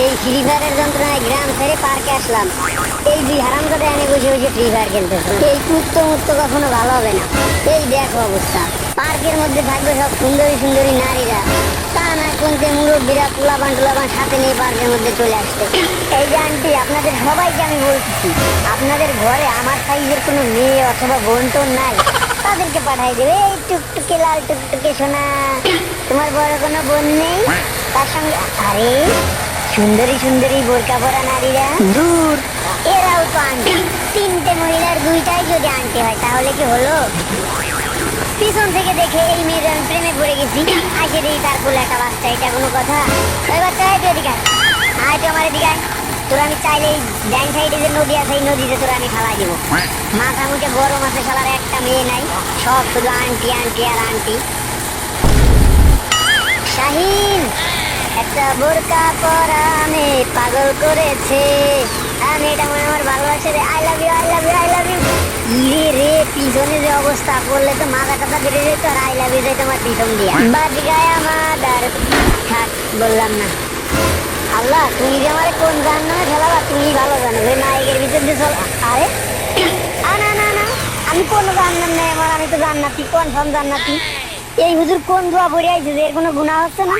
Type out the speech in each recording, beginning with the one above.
সেই ফ্রি ফায়ারের যন্ত্রণায় গ্রাম ছেড়ে পার্কে আসলাম। এই দুই হারামজাদা এনে বসে বসে ফ্রি ফায়ার খেলতেছে। এই কুত্ত মুত্ত কখনো ভালো হবে না। এই দেখো অবস্থা, পার্কের মধ্যে থাকবে সব সুন্দরী সুন্দরী নারীরা, তা না কোনতে মুরব্বীরা পোলাপান টোলাপান সাথে নিয়ে পার্কের মধ্যে চলে আসছে। এই যে আন্টি, আপনাদের সবাইকে আমি বলতেছি, আপনাদের ঘরে আমার সাইজের কোনো মেয়ে অথবা বোন টোন নাই, তাদেরকে পাঠাই দেবে। এই টুকটুকে লাল টুকটুকে সোনা, তোমার বড় কোনো বোন নেই? তার সঙ্গে আরে সুন্দরী সুন্দরী বোরকা পরা নারীরা, দূর, এরাও তো আন্টি। তিনটে মহিলার দুইটাই যদি আন্টি হয় তাহলে কি হলো? পিছন থেকে দেখে এই মেয়েদের আমি প্রেমে পড়ে গেছি, আগে দিই তার কোলে একটা বাচ্চা, এটা কোনো কথা? ওই বাচ্চা, তুই এদিকে আয়, তো আমার এদিকে আয়। তোর আমি চাইলে এই ব্যাংক সাইডে যে নদী আছে এই নদীতে তোর আমি ফেলাই দিব। মাথা মুখে গরম আছে, শালার একটা মেয়ে নাই, সব শুধু আন্টি আন্টি আর আন্টি। শাহিন, একটা বোরকা পরা মেয়ে পাগল করেছে, মেয়েটা মনে আমার ভালোবাসে রে। I love you, I love you, I love you. ইরে রে, পিছনে যে অবস্থা, পড়লে তো মাথা টাথা বেড়ে যেত। আর আই লাভ ইউ যাই তোমার পিছন দিয়া বাদ গায়ে আমার। থাক, বললাম না। আল্লাহ, তুমি যে আমার কোন জাহান্নামে ফেলাবা তুমি ভালো জানো। ওই নায়কের ভিতর দিয়ে চল। আরে না না না, আমি কোন জাহান্নাম নেই আমার, আমি তো জান্নাতি, কনফার্ম জান্নাতি। এই হুজুর কোন দোয়া পড়ে আইছে যে এর কোনো গুনাহ হচ্ছে না?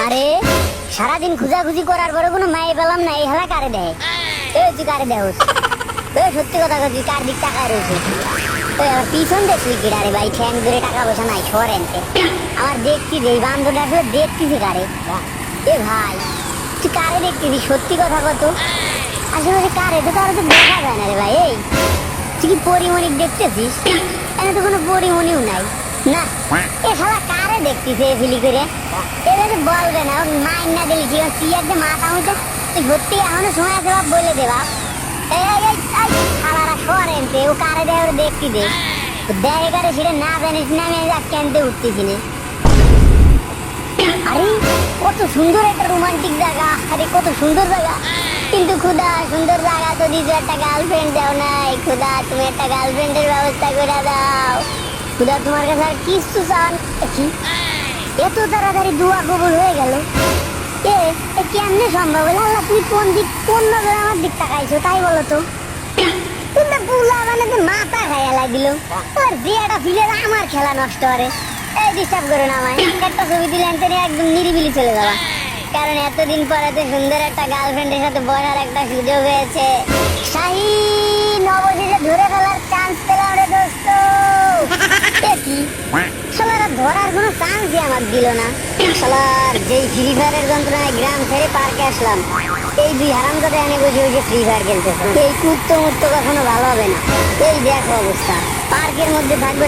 আরে সারাদিন খুঁজাখুঁজি করার পরে কোনো মায়ে পেলাম না, এই হালা কারে দেয়? তুই কারে দেয়? সত্যি কথা তুই কার দিক টাকায় রয়েছে? পিছন দেখলি কি রে ভাই? ঠ্যাং ধরে টাকা পয়সা নাই, সরেনতে আমার দেখছি যে বান্ধবটা আসলে দেখতেছি কারে। এ ভাই, তুই কারে দেখতেছিস? সত্যি কথা কত আসলে কারে? তো কারো তো দেখা যায় না রে ভাই। এই তুই কি পরিমণিক দেখতেছিস? এখানে তো কোনো পরিমণিও নাই না। এ শালা কারে দেখতেছে ফিলি করে? এবার তো বলবে না, মাইন না দিলি ঠিক আছে, তুই মাথা মুখে তুই সত্যি এখনো সময় আছে বাপ, বলে দে বাপ। শালারা সরেনতে ও কারে দেয় ওরা দেখতে দে, দেখে কারে সেটা না জানিস না, আমি কেনতে উঠতেছি না। আরে কত সুন্দর একটা রোমান্টিক জায়গা, আরে কত সুন্দর জায়গা, কিন্তু খুদা সুন্দর জায়গা তো দিছো, একটা গার্লফ্রেন্ড দাও নাই। খুদা তুমি একটা গার্লফ্রেন্ডের ব্যবস্থা করে দাও। খুদা তোমার কাছে আর কিছু চান কি? এত তাড়াতাড়ি দোয়া কবুল হয়ে গেল, কেমনে সম্ভব হলো? আল্লাহ, তুমি কোন নজরে আমার দিক তাকাইছো তাই বলো তো? তুমি বুলা মানে মাথা খাইয়া দিল, ওর বিয়েটা ফিরে আমার খেলা নষ্ট করে। এই ডিস্টার্ব করো না আমায়, একটা ছবি দিলে একদম নিরিবিলি চলে যাবা। কারণ এতদিন পরে তো সুন্দর একটা গার্লফ্রেন্ডের সাথে বসার একটা সুযোগ হয়েছে। শাহিন, অবশেষে ধরে ফেলার চান্স পেলাম রে দোস্ত। কি শালারা ধরার কোনো চান্সই আমার দিল না। শালার যেই ফ্রি ফায়ারের যন্ত্রণায় গ্রাম ছেড়ে পার্কে আসলাম, এই দুই হারামজাদা এনে বসে বসে ফ্রি ফায়ার খেলতেছে। এই কুত্ত মুত্ত কখনো ভালো হবে না। এই দেখো অবস্থা, পার্কের মধ্যে থাকবে